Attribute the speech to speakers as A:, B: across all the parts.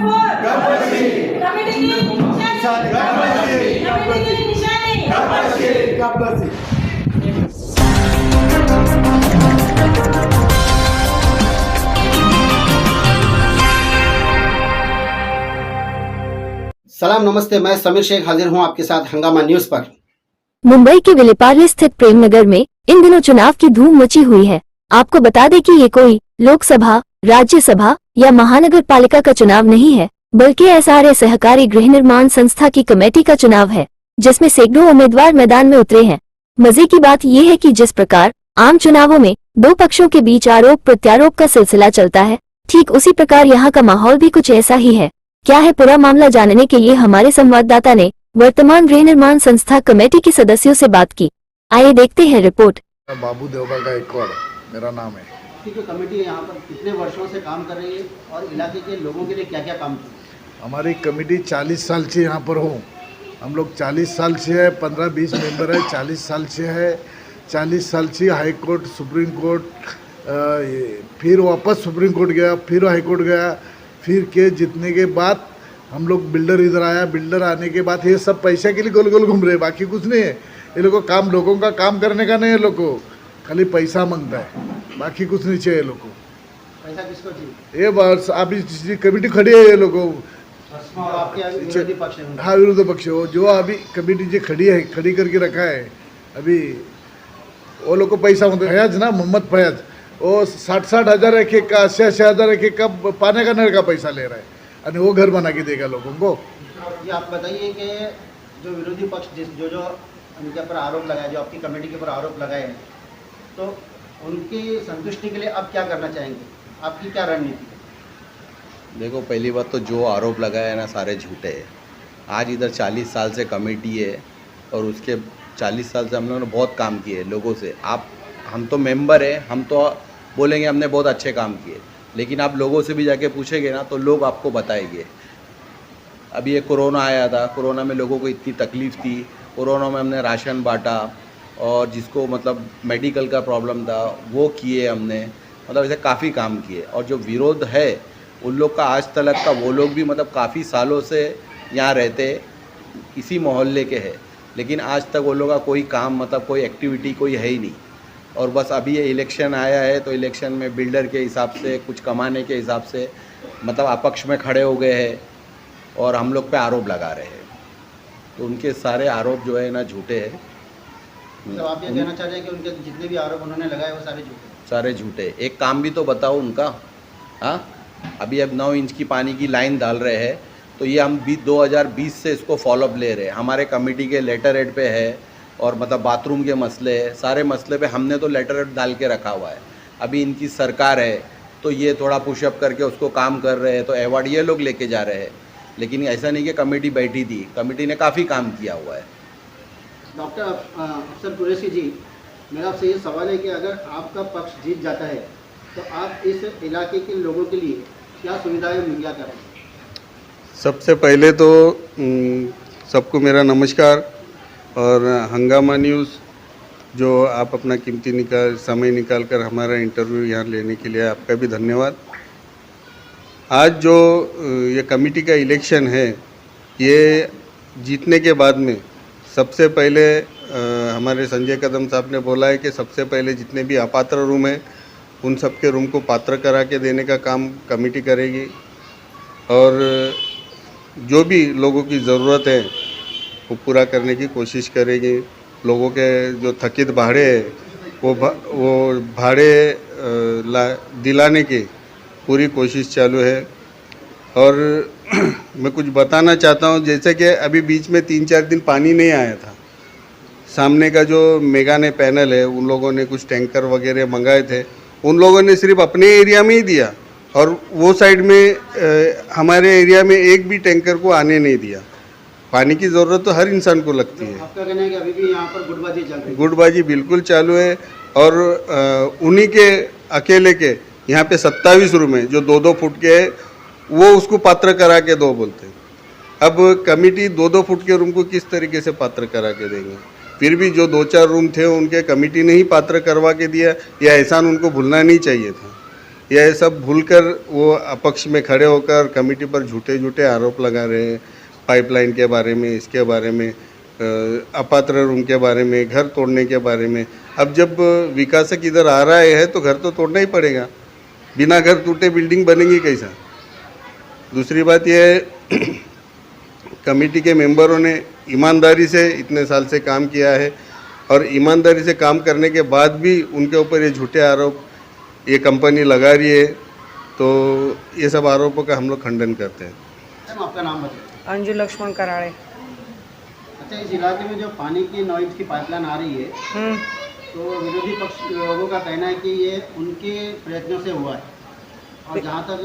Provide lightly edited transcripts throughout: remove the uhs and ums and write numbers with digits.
A: सलाम नमस्ते, मैं समीर शेख हाजिर हूं आपके साथ हंगामा न्यूज पर।
B: मुंबई के विलेपार्ले स्थित प्रेम नगर में इन दिनों चुनाव की धूम मची हुई है। आपको बता दें कि ये कोई लोकसभा, राज्यसभा या महानगर पालिका का चुनाव नहीं है, बल्कि SRA सहकारी गृह निर्माण संस्था की कमेटी का चुनाव है, जिसमें सैकड़ों उम्मीदवार मैदान में उतरे हैं। मजे की बात यह है कि जिस प्रकार आम चुनावों में दो पक्षों के बीच आरोप प्रत्यारोप का सिलसिला चलता है, ठीक उसी प्रकार यहाँ का माहौल भी कुछ ऐसा ही है। क्या है पूरा मामला, जानने के लिए हमारे संवाददाता ने वर्तमान गृह निर्माण संस्था कमेटी के सदस्यों से बात की। आइए देखते हैं रिपोर्ट।
C: बाबू देवगढ़ का एक मेरा नाम है।
A: ठीक है, कमेटी यहाँ पर कितने वर्षों से काम कर रही है और इलाके के लोगों के लिए क्या क्या काम किया?
C: हमारी कमेटी 40 साल से यहाँ पर हो। हम लोग 40 साल से है, 15-20 मेंबर है। 40 साल से है, 40 साल से हाई कोर्ट, सुप्रीम कोर्ट, फिर वापस सुप्रीम कोर्ट गया, फिर हाई कोर्ट गया, फिर केस जीतने के बाद हम लोग बिल्डर इधर आया। बिल्डर आने के बाद ये सब पैसे के लिए गोल गोल घूम रहे, बाकी कुछ नहीं है। ये लोगों को काम, लोगों का काम करने का नहीं है, लोग को खाली पैसा मांगता है, बाकी कुछ नहीं चाहिए लोग को।
A: पैसा किसको चाहिए?
C: ये बस अभी कमेटी खड़ी है, ये लोगों
A: आपके विरोधी पक्ष है?
C: हाँ, विरोधी पक्ष हो जो अभी कमेटी जो खड़ी है, खड़ी करके रखा है अभी, वो लोग को पैसा मांगते। फयाज ना, मोहम्मद फयाज, वो 60-60 हज़ार एक एक का, 80-80 हज़ार एक एक का पाने का नल का पैसा ले रहा है, और वो घर बना के देगा लोगों को।
A: ये आप बताइए कि जो विरोधी पक्ष जो उनके ऊपर आरोप लगाए, जो आपकी कमेटी के ऊपर आरोप लगाए हैं, तो उनकी संतुष्टि के लिए आप क्या करना चाहेंगे? आपकी क्या रणनीति है?
D: देखो, पहली बात तो जो आरोप लगाया है ना, सारे झूठे हैं। आज इधर 40 साल से कमेटी है और उसके 40 साल से हम लोगों ने बहुत काम किए लोगों से। हम तो मेंबर हैं, हम तो बोलेंगे हमने बहुत अच्छे काम किए, लेकिन आप लोगों से भी जाके पूछेंगे ना तो लोग आपको बताएंगे। अभी ये कोरोना आया था, कोरोना में लोगों को इतनी तकलीफ़ थी, कोरोना में हमने राशन बांटा, और जिसको मतलब मेडिकल का प्रॉब्लम था वो किए हमने, मतलब ऐसे काफ़ी काम किए। और जो विरोध है उन लोग का आज तक का, वो लोग भी मतलब काफ़ी सालों से यहाँ रहते, इसी मोहल्ले के हैं, लेकिन आज तक वो लोग का कोई काम, मतलब कोई एक्टिविटी कोई है ही नहीं। और बस अभी ये इलेक्शन आया है तो इलेक्शन में बिल्डर के हिसाब से, कुछ कमाने के हिसाब से मतलब अपक्ष में खड़े हो गए हैं और हम लोग पे आरोप लगा रहे हैं। तो उनके सारे आरोप जो है ना झूठे हैं।
A: मतलब आप ये कहना चाह रहे हैं कि उनके जितने भी आरोप उन्होंने लगाए वो सारे झूठे?
D: सारे झूठे। एक काम भी तो बताओ उनका। हाँ, अभी अब 9 इंच की पानी की लाइन डाल रहे हैं, तो ये हम 2020 से इसको फॉलोअप ले रहे हैं। हमारे कमेटी के लेटर हेड पे है, और मतलब बाथरूम के मसले है, सारे मसले पे हमने तो लेटर हेड डाल के रखा हुआ है। अभी इनकी सरकार है तो ये थोड़ा पुशअप करके उसको काम कर रहे हैं, तो अवार्ड ये लोग लेके जा रहे हैं। लेकिन ऐसा नहीं कि कमेटी बैठी थी, कमेटी ने काफ़ी काम किया हुआ है।
A: डॉक्टर अफसर कुरैशी जी, मेरा आपसे ये सवाल है कि अगर आपका पक्ष जीत जाता है तो आप इस इलाके के लोगों के लिए क्या सुविधाएं मुहैया करेंगे?
E: सबसे पहले तो सबको मेरा नमस्कार, और हंगामा न्यूज़ जो आप अपना कीमती समय निकाल कर हमारा इंटरव्यू यहाँ लेने के लिए आपका भी धन्यवाद। आज जो ये कमेटी का इलेक्शन है, ये जीतने के बाद में सबसे पहले हमारे संजय कदम साहब ने बोला है कि सबसे पहले जितने भी अपात्र रूम हैं उन सब के रूम को पात्र करा के देने का काम कमेटी करेगी, और जो भी लोगों की ज़रूरत है वो पूरा करने की कोशिश करेगी। लोगों के जो थकित भाड़े है वो भाड़े दिलाने की पूरी कोशिश चालू है। और मैं कुछ बताना चाहता हूँ, जैसे कि अभी बीच में 3-4 दिन पानी नहीं आया था। सामने का जो मेगाने पैनल है, उन लोगों ने कुछ टैंकर वगैरह मंगाए थे, उन लोगों ने सिर्फ अपने एरिया में ही दिया, और वो साइड में हमारे एरिया में एक भी टैंकर को आने नहीं दिया। पानी की ज़रूरत तो हर इंसान को लगती है।
A: आपका कहना है कि अभी भी यहाँ पर गुटबाजी चल रही है? गुटबाजी
E: बिल्कुल चालू है, और उन्हीं के अकेले के यहाँ पे 27 रूम है जो 2-2 फुट के है, वो उसको पात्र करा के दो बोलते हैं। अब कमेटी 2-2 फुट के रूम को किस तरीके से पात्र करा के देंगे? फिर भी जो 2-4 रूम थे उनके कमेटी ने ही पात्र करवा के दिया, यह एहसान उनको भूलना नहीं चाहिए था। यह सब भूलकर वो अपक्ष में खड़े होकर कमेटी पर झूठे झूठे आरोप लगा रहे हैं, पाइपलाइन के बारे में, इसके बारे में, अपात्र रूम के बारे में, घर तोड़ने के बारे में। अब जब विकासक इधर आ रहा है तो घर तो तोड़ना ही पड़ेगा, बिना घर टूटे बिल्डिंग बनेगी कैसा। दूसरी बात यह है कमेटी के मेंबरों ने ईमानदारी से इतने साल से काम किया है और ईमानदारी से काम करने के बाद भी उनके ऊपर ये झूठे आरोप ये कंपनी लगा रही है, तो ये सब आरोपों का हम लोग खंडन करते हैं।
A: मैम आपका नाम बताइए।
F: अंजू लक्ष्मण कराड़े।
A: अच्छा, इस इलाके में जो पानी की 9 इंच की पाइपलाइन आ रही है, तो विरोधी पक्ष लोगों का कहना है कि ये उनके प्रयत्नों से हुआ है, और जहाँ तक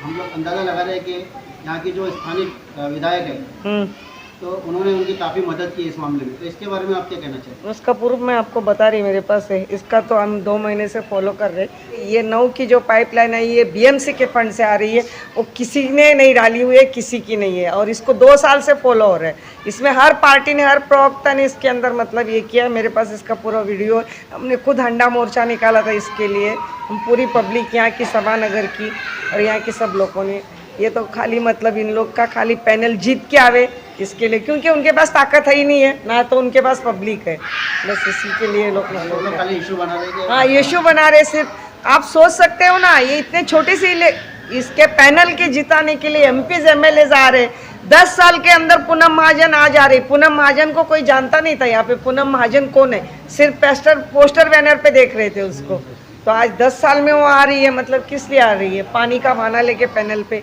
A: हम लोग अंदाज़ा लगा रहे हैं कि यहाँ की जो स्थानीय विधायक है तो उन्होंने उनकी काफ़ी मदद की इस मामले में, तो इसके बारे में आप क्या कहना चाहेंगे?
F: उसका प्रूफ मैं आपको बता रही, मेरे पास है इसका, तो हम 2 महीने से फॉलो कर रहे। ये 9 की जो पाइपलाइन है ये बीएमसी के फंड से आ रही है, वो किसी ने नहीं डाली हुई है, किसी की नहीं है, और इसको 2 साल से फॉलो हो रहा है। इसमें हर पार्टी ने, हर प्रवक्ता ने इसके अंदर मतलब ये किया। मेरे पास इसका पूरा वीडियो है। हमने खुद हंडा मोर्चा निकाला था इसके लिए, हम पूरी पब्लिक यहाँ की, सभानगर की और यहाँ के सब लोगों ने। ये तो खाली मतलब इन लोग का खाली पैनल जीत के आवे इसके लिए, क्योंकि उनके पास ताकत है ही नहीं है ना, तो उनके पास पब्लिक है, बस इसी के लिए लोग
A: खाली इशू बना रहे हैं।
F: हाँ, इशू बना रहे। सिर्फ आप सोच सकते हो ना, ये इतने छोटे से इसके पैनल के जिताने के लिए एमपीज एमएलए आ रहे। 10 साल के अंदर पूनम महाजन आ जा रही। पूनम महाजन को कोई जानता नहीं था यहाँ पे, पूनम महाजन कौन है, सिर्फ पोस्टर बैनर पे देख रहे थे उसको। तो आज 10 साल में वो आ रही है, मतलब किस लिए आ रही है? पानी का बहाना लेके पैनल पे।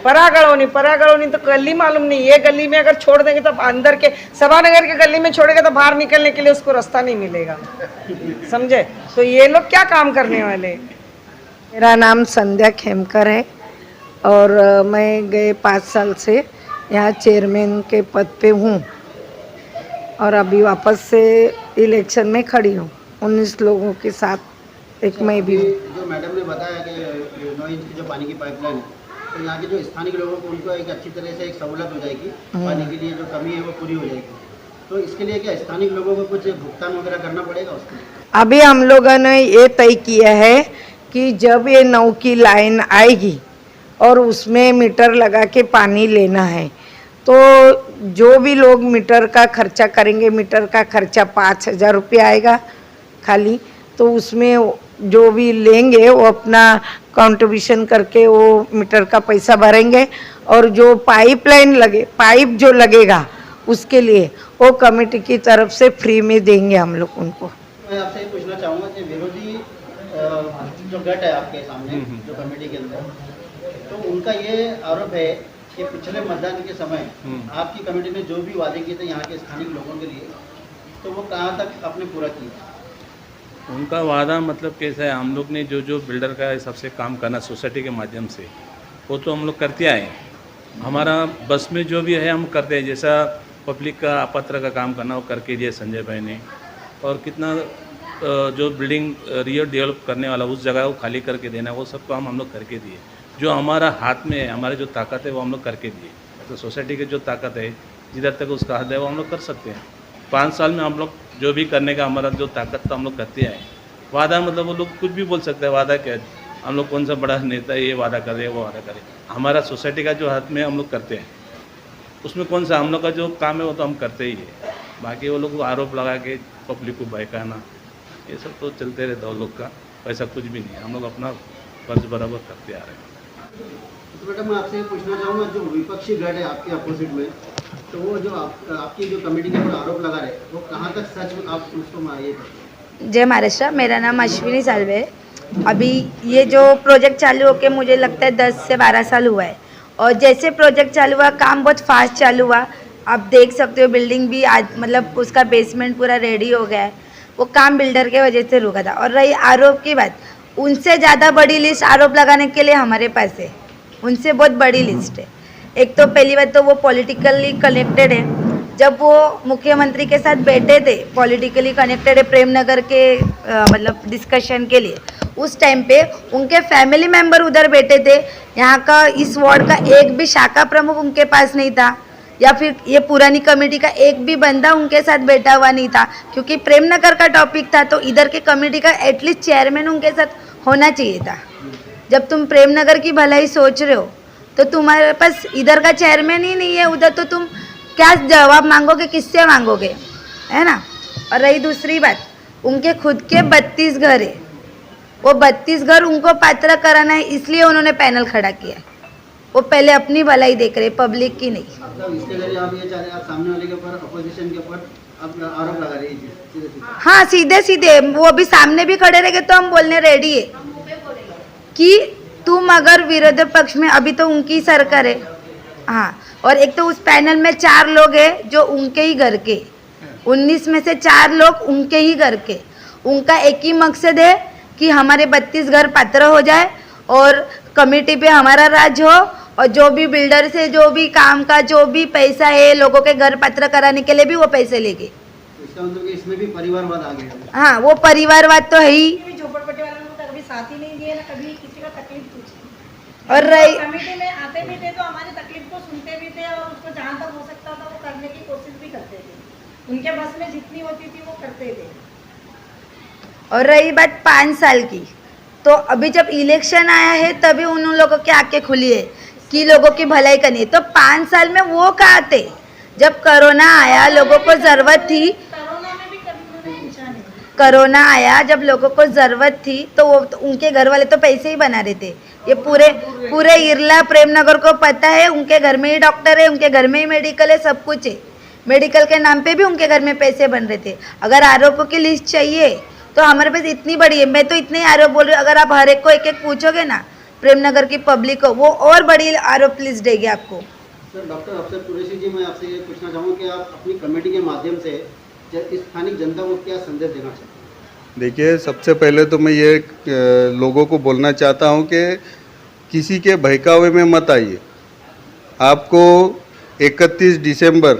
F: परागढ़ोनी तो गली मालूम नहीं, ये गली में अगर छोड़ देंगे तो अंदर के सभानगर के गली में छोड़ेगा तो बाहर निकलने के लिए उसको रास्ता नहीं मिलेगा, समझे? तो ये लोग क्या काम करने वाले? मेरा नाम संध्या खेमकर है और मैं गए 5 साल से यहाँ चेयरमैन के पद पे हूँ और अभी वापस से इलेक्शन में खड़ी हूँ 19 लोगों के साथ, एक मैं भी हूँ।
A: जो मैडम ने बताया कि 9 इंच की जो पानी की पाइपलाइन है, तो यहाँ के जो स्थानीय लोगों को उनको एक अच्छी तरह से एक सहूलत हो जाएगी, पानी के लिए जो कमी है वो पूरी हो जाएगी। तो इसके लिए क्या स्थानीय लोगों को कुछ भुगतान वगैरह करना पड़ेगा उसके लिए? अभी
F: हम लोगों ने ये तय किया है कि जब ये 9 की लाइन आएगी और उसमें मीटर लगा के पानी लेना है, तो जो भी लोग मीटर का खर्चा करेंगे, मीटर का खर्चा 5,000 रुपये आएगा खाली, तो उसमें जो भी लेंगे वो अपना कंट्रीब्यूशन करके वो मीटर का पैसा भरेंगे, और जो पाइप जो लगेगा उसके लिए वो कमेटी की तरफ से फ्री में देंगे हम लोग उनको।
A: मैं आपसे ये पूछना चाहूँगा कि विरोधी जो गट है आपके सामने जो कमेटी के अंदर, तो उनका ये आरोप है कि पिछले मतदान के समय आपकी कमेटी ने जो भी वादे किए थे यहाँ के स्थानीय लोगों के लिए, तो वो कहाँ तक आपने पूरा किया?
G: उनका वादा मतलब कैसा है, हम लोग ने जो बिल्डर का सबसे काम करना सोसाइटी के माध्यम से, वो तो हम लोग करते आए हैं। हमारा बस में जो भी है हम करते हैं, जैसा पब्लिक का अपत्र का काम करना वो करके दिया संजय भाई ने, और कितना जो बिल्डिंग रीडेवलप करने वाला उस जगह को खाली करके देना, वो सब काम हम लोग करके दिए। जो हमारा हाथ में है, हमारे जो ताकत है वो हम लोग करके दिए। तो सोसाइटी की जो ताकत है, जिधर तक उसका हद है वो हम लोग कर सकते हैं। 5 साल में हम लोग जो भी करने का हमारा जो ताकत था हम लोग करते आए। वादा मतलब वो लोग कुछ भी बोल सकते हैं, वादा क्या है, हम लोग कौन सा बड़ा नेता है ये वादा करे वो वादा करे। हमारा सोसाइटी का जो हाथ में हम लोग करते हैं, उसमें कौन सा हम लोग का जो काम है वो तो हम करते ही है। बाकी वो लोग आरोप लगा के पब्लिक को बहकाना, ये सब तो चलते रहता है वो लोग का, ऐसा कुछ भी नहीं है। हम लोग अपना फर्ज बराबर करते आ रहे हैं।
A: तो बेटा मैं आपसे पूछना चाहूँगा, जो विपक्षी गट है आपके अपोजिट में, तो वो जो आपकी जो कमेटी के ऊपर आरोप लगा रहे, वो कहाँ तक सच आप उसको मानिए?
H: जय महाराष्ट्र, मेरा नाम अश्विनी सालवे है। अभी ये जो प्रोजेक्ट चालू होके मुझे लगता है 10 से 12 साल हुआ है, और जैसे प्रोजेक्ट चालू हुआ काम बहुत फास्ट चालू हुआ। आप देख सकते हो बिल्डिंग भी आज मतलब उसका बेसमेंट पूरा रेडी हो गया है। वो काम बिल्डर के वजह से रुका था। और रही आरोप की बात, उनसे ज़्यादा बड़ी लिस्ट आरोप लगाने के लिए हमारे पास है, उनसे बहुत बड़ी लिस्ट है। एक तो पहली बात तो वो पॉलिटिकली कनेक्टेड है। जब वो मुख्यमंत्री के साथ बैठे थे, पॉलिटिकली कनेक्टेड है प्रेमनगर के मतलब डिस्कशन के लिए, उस टाइम पे उनके फैमिली मेंबर उधर बैठे थे। यहाँ का इस वार्ड का एक भी शाखा प्रमुख उनके पास नहीं था, या फिर ये पुरानी कमेटी का एक भी बंदा उनके साथ बैठा हुआ नहीं था, क्योंकि प्रेमनगर का टॉपिक था। तो इधर के कमेटी का एटलीस्ट चेयरमैन उनके साथ होना चाहिए था। जब तुम प्रेमनगर की भलाई सोच रहे हो तो तुम्हारे पास इधर का चेयरमैन ही नहीं है, उधर तो तुम क्या जवाब मांगोगे, किससे मांगोगे, है ना। और रही दूसरी बात, उनके खुद के 32 घर है, वो 32 घर उनको पात्र कराना है, इसलिए उन्होंने पैनल खड़ा किया है। वो पहले अपनी भलाई देख रहे, पब्लिक की नहीं।
A: मतलब इसके जरिए आप ये चाह रहे हैं, आप सामने वाले के ऊपर, अपोजिशन के ऊपर आप आरोप लगा रही है सीधे सीधे।
H: हाँ, सीधे सीधे वो अभी सामने भी खड़े रहेंगे तो हम बोलने रेडी है कि तुम अगर विरोधी पक्ष में, अभी तो उनकी सरकार है, हाँ, और एक तो उस पैनल में 4 लोग हैं जो उनके ही घर के, 19 में से 4 लोग उनके ही घर के। उनका एक ही मकसद है कि हमारे 32 घर पात्र हो जाए और कमेटी पे हमारा राज हो, और जो भी बिल्डर से जो भी काम का जो भी पैसा है लोगों के घर पात्र कराने के लिए भी वो पैसे लेंगे।
A: इसका मतलब कि इसमें भी परिवारवाद आ गया।
H: हाँ, वो परिवारवाद तो है ही।
F: झोपड़पट्टी वालों को कभी साथ ही नहीं दिए ना, कभी किसी का तकलीफ पूछी।
H: और रही
F: कमेटी में आते भी थे तो हमारी तकलीफ को सुनते भी थे और उसको जहाँ तक हो सकता था वो करने की कोशिश भी करते थे। उनके बस में जितनी होती थी वो करते थे।
H: और रही बात 5 साल की, तो अभी जब इलेक्शन आया है तभी उन लोगों की आंखें खुली है कि लोगों की भलाई करनी है। तो 5 साल में वो कहाँ थे जब कोरोना आया, लोगों को जरूरत थी,
F: कोरोना में भी कभी उन्होंने पूछा नहीं।
H: कोरोना आया जब लोगों को जरूरत थी तो वो तो उनके घर वाले तो पैसे ही बना रहे थे। ये पूरे इरला प्रेमनगर को पता है, उनके घर में ही डॉक्टर है, उनके घर में ही मेडिकल है, सब कुछ है। मेडिकल के नाम पे भी उनके घर में पैसे बन रहे थे। अगर आरोपों की लिस्ट चाहिए तो हमारे पास इतनी बड़ी है, मैं तो इतने आरोप बोल रही हूँ। अगर आप हर एक को एक एक पूछोगे ना, प्रेमनगर की पब्लिक को, वो और बड़ी आरोप लिस्ट देगी आपको।
A: सर, डॉक्टर अफसर कुरैशी जी, मैं आपसे ये पूछना चाहूँ कि आप अपनी कमेटी के माध्यम से इस स्थानिक जनता को क्या संदेश देना चाहते हैं?
E: देखिए, सबसे पहले तो मैं ये लोगों को बोलना चाहता हूँ कि किसी के बहकावे में मत आइए। आपको 31 दिसंबर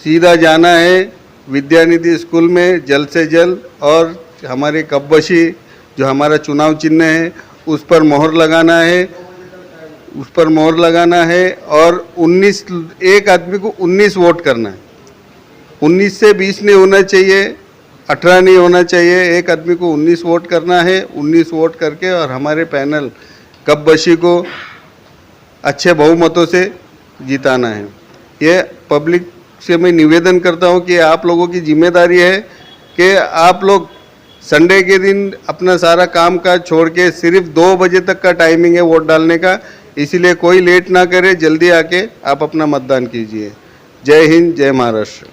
E: सीधा जाना है विद्यानिधि स्कूल में जल्द से जल्द, और हमारे कब्बशी जो हमारा चुनाव चिन्ह है उस पर मोहर लगाना है, और 19 एक आदमी को 19 वोट करना है। 19 से 20 नहीं होना चाहिए, 18 नहीं होना चाहिए, एक आदमी को 19 वोट करना है। 19 वोट करके और हमारे पैनल कब्बशी को अच्छे बहुमतों से जिताना है। ये पब्लिक से मैं निवेदन करता हूँ कि आप लोगों की जिम्मेदारी है कि आप लोग संडे के दिन अपना सारा काम काज छोड़ के, सिर्फ 2 बजे तक का टाइमिंग है वोट डालने का, इसीलिए कोई लेट ना करे, जल्दी आके आप अपना मतदान कीजिए। जय हिंद, जय महाराष्ट्र।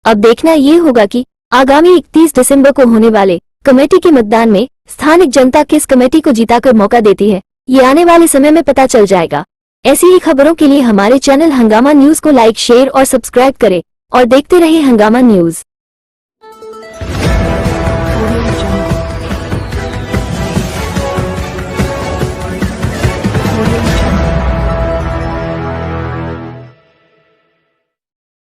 B: अब देखना ये होगा कि आगामी 31 दिसंबर को होने वाले कमेटी के मतदान में स्थानिक जनता किस कमेटी को जीताकर मौका देती है। ये आने वाले समय में पता चल जाएगा। ऐसी ही खबरों के लिए हमारे चैनल हंगामा न्यूज को लाइक, शेयर और सब्सक्राइब करें और देखते रहिए हंगामा न्यूज।